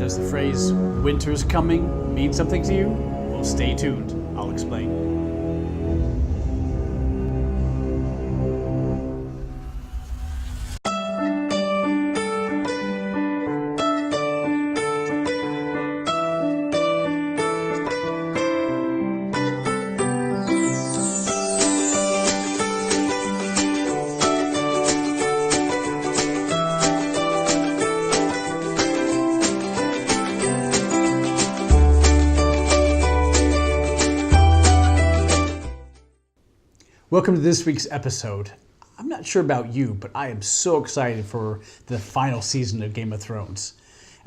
Does the phrase "winter's coming" mean something to you? Well, stay tuned. I'll explain. Welcome to this week's episode. I'm not sure about you, but I am so excited for the final season of Game of Thrones.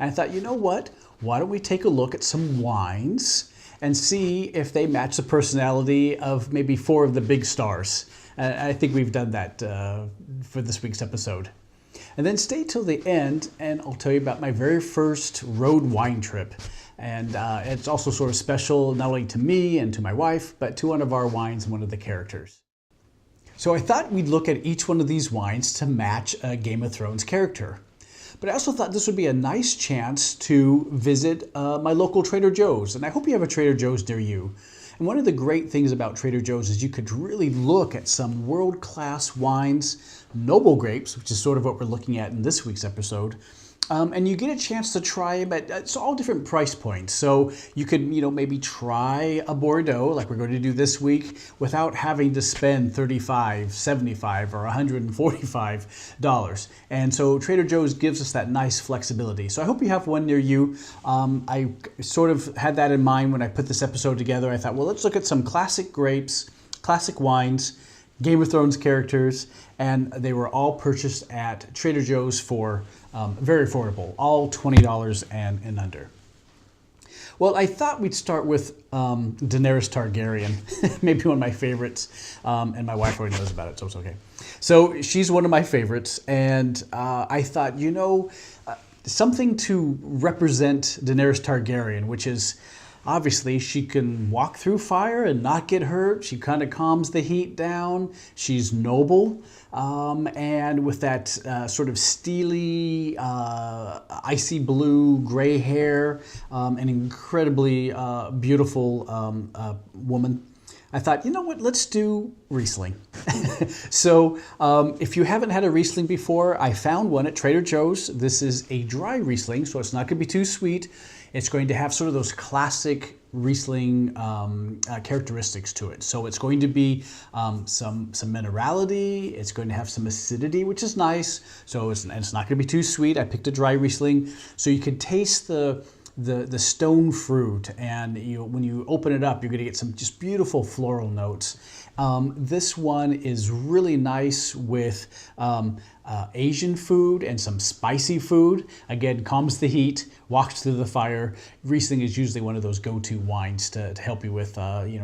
And I thought, you know what? Why don't we take a look at some wines and see if they match the personality of maybe 4 of the big stars. I think we've done that for this week's episode. And then stay till the end and I'll tell you about my very first road wine trip. And it's also sort of special not only to me and to my wife, but to one of our wines and one of the characters. So I thought we'd look at each one of these wines to match a Game of Thrones character. But I also thought this would be a nice chance to visit my local Trader Joe's. And I hope you have a Trader Joe's near you. And one of the great things about Trader Joe's is you could really look at some world-class wines, noble grapes, which is sort of what we're looking at in this week's episode. And you get a chance to try them at it's all different price points. So you could, maybe try a Bordeaux like we're going to do this week without having to spend $35, $75, or $145. And so Trader Joe's gives us that nice flexibility. So I hope you have one near you. I sort of had that in mind when I put this episode together. I thought, well, let's look at some classic grapes, classic wines, Game of Thrones characters, and they were all purchased at Trader Joe's for very affordable, all $20 and under. Well, I thought we'd start with Daenerys Targaryen, maybe one of my favorites, and my wife already knows about it, so it's okay. So she's one of my favorites, and I thought, something to represent Daenerys Targaryen, which is obviously, she can walk through fire and not get hurt. She kind of calms the heat down. She's noble. And with that sort of steely, icy blue, gray hair, an incredibly beautiful woman, I thought, you know what, let's do Riesling. So if you haven't had a Riesling before, I found one at Trader Joe's. This is a dry Riesling, so it's not going to be too sweet. It's going to have sort of those classic Riesling characteristics to it. So it's going to be some minerality. It's going to have some acidity, which is nice. So it's not going to be too sweet. I picked a dry Riesling, so you can taste the stone fruit, and when you open it up, you're going to get some just beautiful floral notes. This one is really nice with Asian food and some spicy food. Again, calms the heat, walks through the fire. Riesling is usually one of those go-to wines to help you with,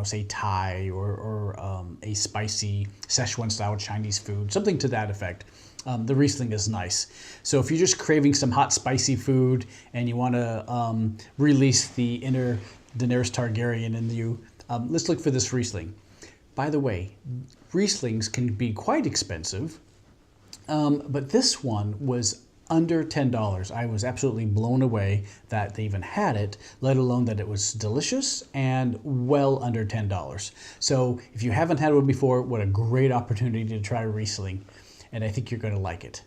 say Thai or a spicy Szechuan-style Chinese food, something to that effect. The Riesling is nice. So if you're just craving some hot, spicy food and you want to release the inner Daenerys Targaryen in you, let's look for this Riesling. By the way, Rieslings can be quite expensive, but this one was under $10. I was absolutely blown away that they even had it, let alone that it was delicious and well under $10. So if you haven't had one before, what a great opportunity to try Riesling. And I think you're going to like it.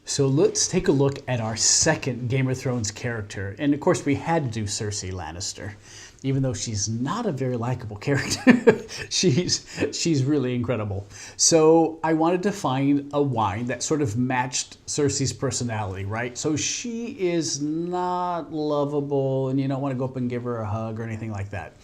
So let's take a look at our second Game of Thrones character. And of course, we had to do Cersei Lannister. Even though she's not a very likable character, she's really incredible. So I wanted to find a wine that sort of matched Cersei's personality, right? So she is not lovable, and you don't want to go up and give her a hug or anything like that.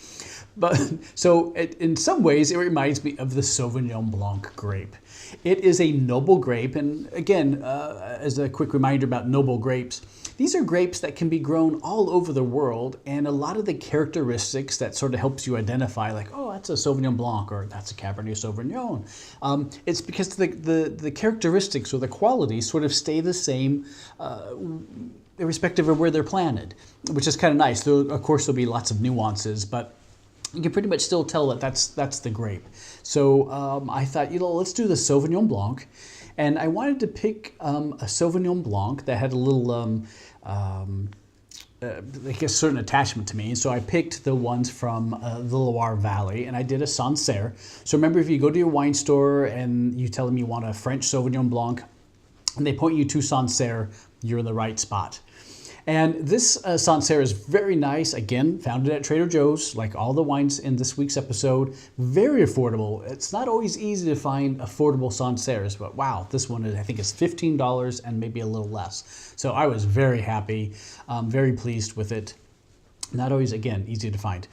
But so in some ways, it reminds me of the Sauvignon Blanc grape. It is a noble grape, and again, as a quick reminder about noble grapes, these are grapes that can be grown all over the world, and a lot of the characteristics that sort of helps you identify, like, oh, that's a Sauvignon Blanc, or that's a Cabernet Sauvignon. It's because the characteristics or the qualities sort of stay the same irrespective of where they're planted, which is kind of nice. Of course, there'll be lots of nuances, but you can pretty much still tell that that's the grape. So I thought, let's do the Sauvignon Blanc. And I wanted to pick a Sauvignon Blanc that had a little like a certain attachment to me. And so I picked the ones from the Loire Valley, and I did a Sancerre. So remember, if you go to your wine store and you tell them you want a French Sauvignon Blanc, and they point you to Sancerre, you're in the right spot. And this Sancerre is very nice. Again, found it at Trader Joe's, like all the wines in this week's episode. Very affordable. It's not always easy to find affordable Sancerres, but wow, this one I think is $15 and maybe a little less. So I was very happy, very pleased with it. Not always, again, easy to find.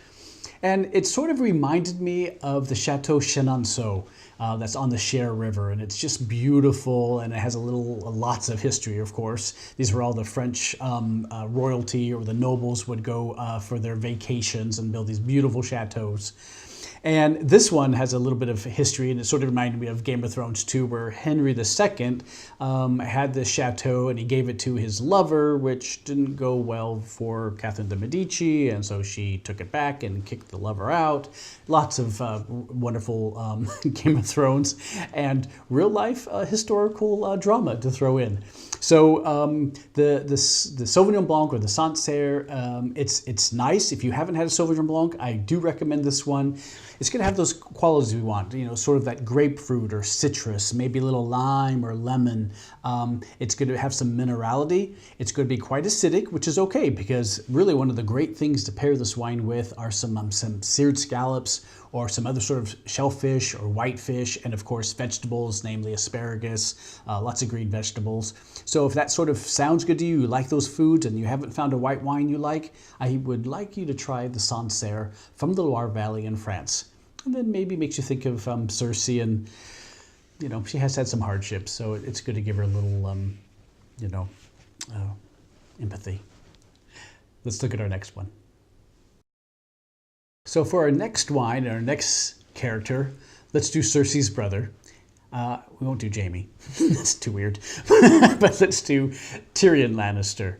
And it sort of reminded me of the Chateau Chenonceau that's on the Cher River, and it's just beautiful, and it has lots of history, of course. These were all the French royalty or the nobles would go for their vacations and build these beautiful chateaus. And this one has a little bit of history, and it sort of reminded me of Game of Thrones too, where Henry II had this chateau and he gave it to his lover, which didn't go well for Catherine de Medici, and so she took it back and kicked the lover out. Lots of wonderful Game of Thrones and real life historical drama to throw in. So the Sauvignon Blanc or the Sancerre, it's nice. If you haven't had a Sauvignon Blanc, I do recommend this one. It's going to have those qualities we want, sort of that grapefruit or citrus, maybe a little lime or lemon. It's going to have some minerality. It's going to be quite acidic, which is okay, because really one of the great things to pair this wine with are some seared scallops or some other sort of shellfish or whitefish, and of course vegetables, namely asparagus, lots of green vegetables. So if that sort of sounds good to you, you like those foods, and you haven't found a white wine you like, I would like you to try the Sancerre from the Loire Valley in France. And then maybe makes you think of Cersei, and she has had some hardships, so it's good to give her a little empathy. Let's look at our next one. So for our next wine, our next character, let's do Cersei's brother. We won't do Jaime. That's too weird. But let's do Tyrion Lannister.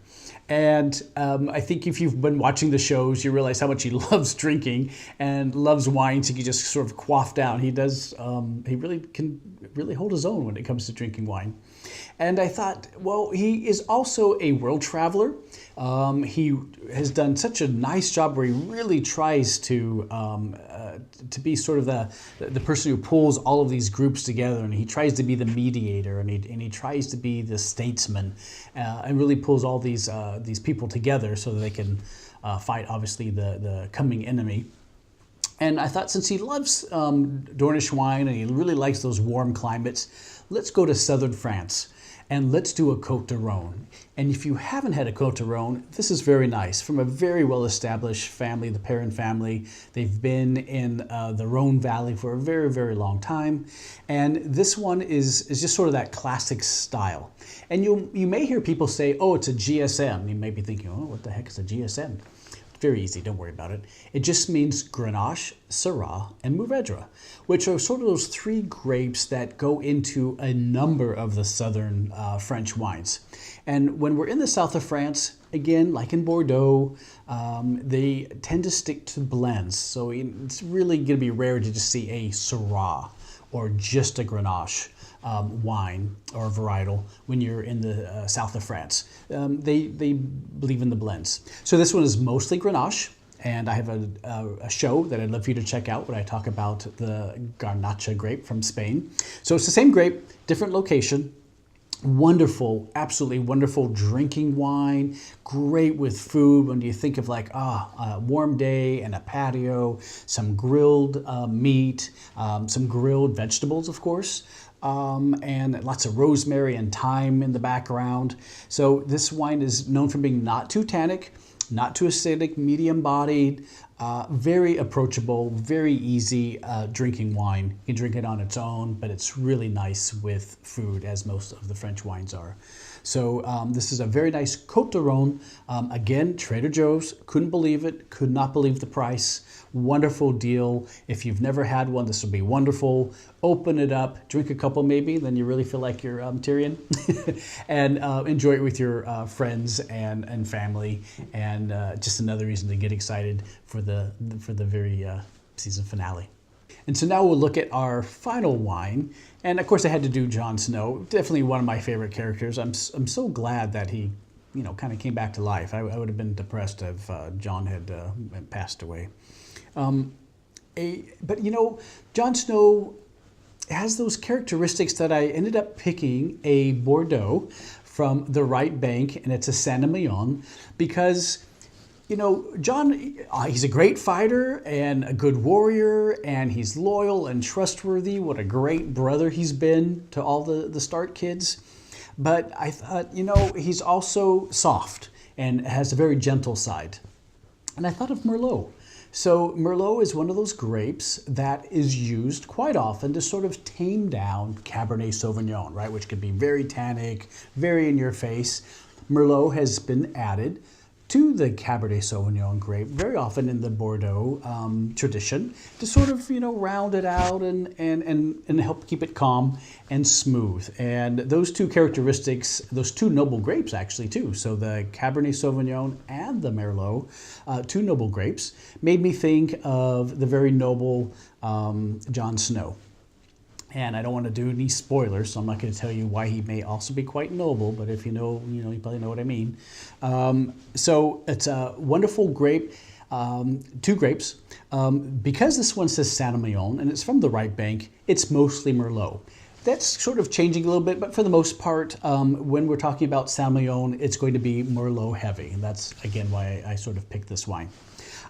And I think if you've been watching the shows, you realize how much he loves drinking and loves wines. He can just sort of quaff down. He does. He really can hold his own when it comes to drinking wine. And I thought, well, he is also a world traveler. He has done such a nice job where he really tries to be sort of the person who pulls all of these groups together, and he tries to be the mediator, and he tries to be the statesman, and really pulls all these people together so that they can fight, obviously, the coming enemy. And I thought, since he loves Dornish wine and he really likes those warm climates, let's go to southern France. And let's do a Cotes Du Rhone. And if you haven't had a Cotes Du Rhone, this is very nice. From a very well-established family, the Perrin family. They've been in the Rhone Valley for a very, very long time. And this one is just sort of that classic style. And you may hear people say, oh, it's a GSM. You may be thinking, oh, what the heck is a GSM? Very easy, don't worry about it. It just means Grenache, Syrah, and Mourvedre, which are sort of those three grapes that go into a number of the southern French wines. And when we're in the south of France, again, like in Bordeaux, they tend to stick to blends. So it's really going to be rare to just see a Syrah or just a Grenache wine or varietal when you're in the south of France. They believe in the blends. So this one is mostly Grenache, and I have a show that I'd love for you to check out when I talk about the Garnacha grape from Spain. So it's the same grape, different location. Wonderful, absolutely wonderful drinking wine, great with food when you think of like a warm day and a patio, some grilled meat, some grilled vegetables, of course, and lots of rosemary and thyme in the background. So this wine is known for being not too tannic, not too acidic, medium bodied, very approachable, very easy drinking wine. You can drink it on its own, but it's really nice with food, as most of the French wines are. So this is a very nice Cotes Du Rhone. Again, Trader Joe's, couldn't believe it, could not believe the price. Wonderful deal. If you've never had one, this will be wonderful. Open it up, drink a couple maybe, then you really feel like you're Tyrion. And enjoy it with your friends and family. And just another reason to get excited for the very season finale. And so now we'll look at our final wine. And of course I had to do Jon Snow, definitely one of my favorite characters. I'm so glad that he kind of came back to life. I would have been depressed if Jon had passed away. But Jon Snow has those characteristics that I ended up picking a Bordeaux from the right bank, and it's a Saint-Emilion, because Jon, he's a great fighter and a good warrior, and he's loyal and trustworthy. What a great brother he's been to all the Stark kids. But I thought, he's also soft and has a very gentle side. And I thought of Merlot. So Merlot is one of those grapes that is used quite often to sort of tame down Cabernet Sauvignon, right? Which can be very tannic, very in your face. Merlot has been added to the Cabernet Sauvignon grape very often in the Bordeaux tradition to sort of round it out and help keep it calm and smooth. And those two characteristics, those two noble grapes actually too, so the Cabernet Sauvignon and the Merlot, two noble grapes, made me think of the very noble Jon Snow. And I don't want to do any spoilers, so I'm not going to tell you why he may also be quite noble, but if you know, you probably know what I mean. So it's a wonderful grape, two grapes. Because this one says Saint-Emilion, and it's from the right bank, it's mostly Merlot. That's sort of changing a little bit, but for the most part, when we're talking about Saint-Emilion, it's going to be Merlot heavy. And that's, again, why I sort of picked this wine.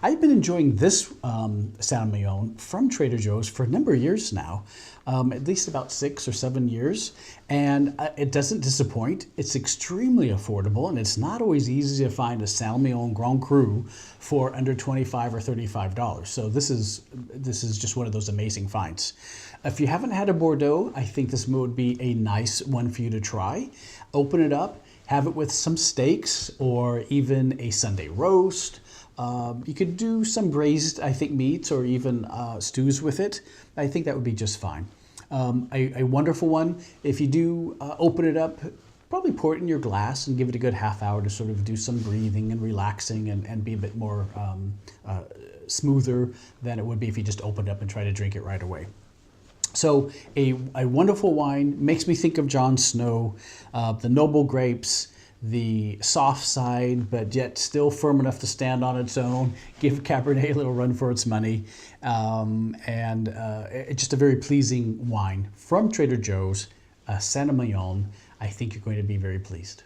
I've been enjoying this Sauvignon from Trader Joe's for a number of years now, at least about 6 or 7 years, and it doesn't disappoint. It's extremely affordable, and it's not always easy to find a Sauvignon Grand Cru for under $25 or $35. So this is just one of those amazing finds. If you haven't had a Bordeaux, I think this would be a nice one for you to try. Open it up, have it with some steaks or even a Sunday roast. You could do some braised, I think, meats or even stews with it. I think that would be just fine. A wonderful one. If you do open it up, probably pour it in your glass and give it a good half hour to sort of do some breathing and relaxing and be a bit more smoother than it would be if you just opened it up and tried to drink it right away. So a wonderful wine, makes me think of Jon Snow, the noble grapes, the soft side, but yet still firm enough to stand on its own, give Cabernet a little run for its money, and it's just a very pleasing wine from Trader Joe's, Saint-Emilion. I think you're going to be very pleased.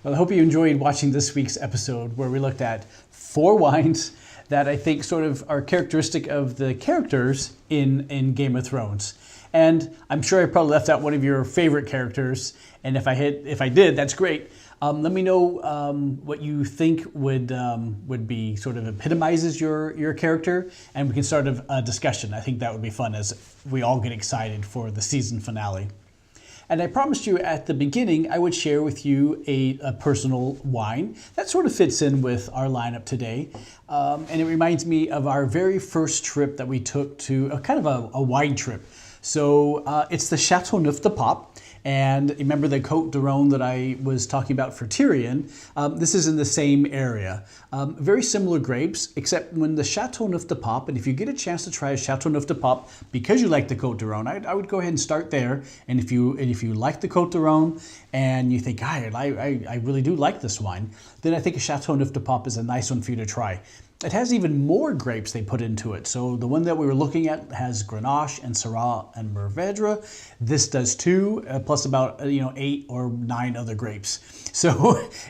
Well, I hope you enjoyed watching this week's episode where we looked at 4 wines that I think sort of are characteristic of the characters in Game of Thrones. And I'm sure I probably left out one of your favorite characters, and if I did, that's great. Let me know what you think would be sort of epitomizes your character, and we can start a discussion. I think that would be fun as we all get excited for the season finale. And I promised you at the beginning I would share with you a personal wine that sort of fits in with our lineup today. And it reminds me of our very first trip that we took to a kind of a wine trip. So it's the Châteauneuf de Pape. And remember the Cotes Du Rhone that I was talking about for Tyrion? This is in the same area. Very similar grapes, except when the Châteauneuf de Pape, and if you get a chance to try a Châteauneuf de Pape, because you like the Cotes Du Rhone, I would go ahead and start there. And if you like the Cotes Du Rhone and you think, I really do like this wine, then I think a Châteauneuf de Pape is a nice one for you to try. It has even more grapes they put into it. So the one that we were looking at has Grenache and Syrah and Mourvèdre. This does too, plus about 8 or 9 other grapes. So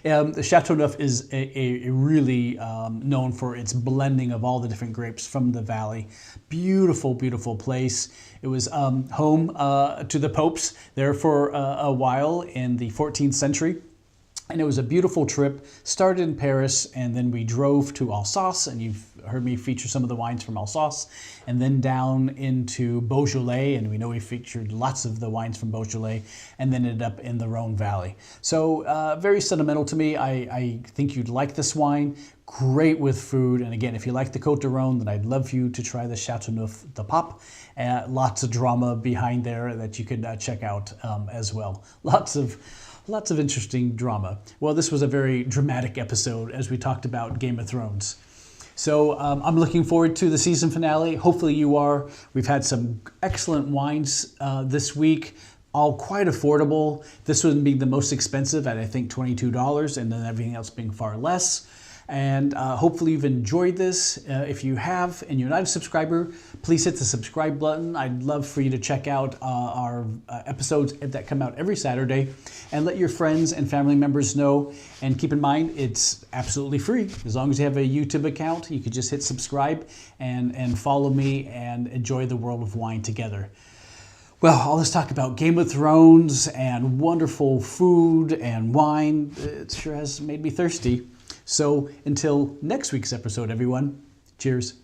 the Châteauneuf is a really known for its blending of all the different grapes from the valley. Beautiful, beautiful place. It was home to the popes there for a while in the 14th century. And it was a beautiful trip, started in Paris, and then we drove to Alsace, and you've heard me feature some of the wines from Alsace, and then down into Beaujolais, and we know we featured lots of the wines from Beaujolais, and then ended up in the Rhone Valley. So very sentimental to me. I think you'd like this wine. Great with food, and again, if you like the Cotes du Rhone, then I'd love you to try the Châteauneuf de Pape. Lots of drama behind there that you could check out as well. Lots of interesting drama. Well, this was a very dramatic episode as we talked about Game of Thrones. So I'm looking forward to the season finale. Hopefully you are. We've had some excellent wines this week. all quite affordable. This would be the most expensive at I think $22, and then everything else being far less. And hopefully you've enjoyed this. If you have and you're not a subscriber, please hit the subscribe button. I'd love for you to check out our episodes that come out every Saturday, and let your friends and family members know. And keep in mind, it's absolutely free. As long as you have a YouTube account, you could just hit subscribe and follow me and enjoy the world of wine together. Well, all this talk about Game of Thrones and wonderful food and wine, it sure has made me thirsty. So until next week's episode, everyone, cheers.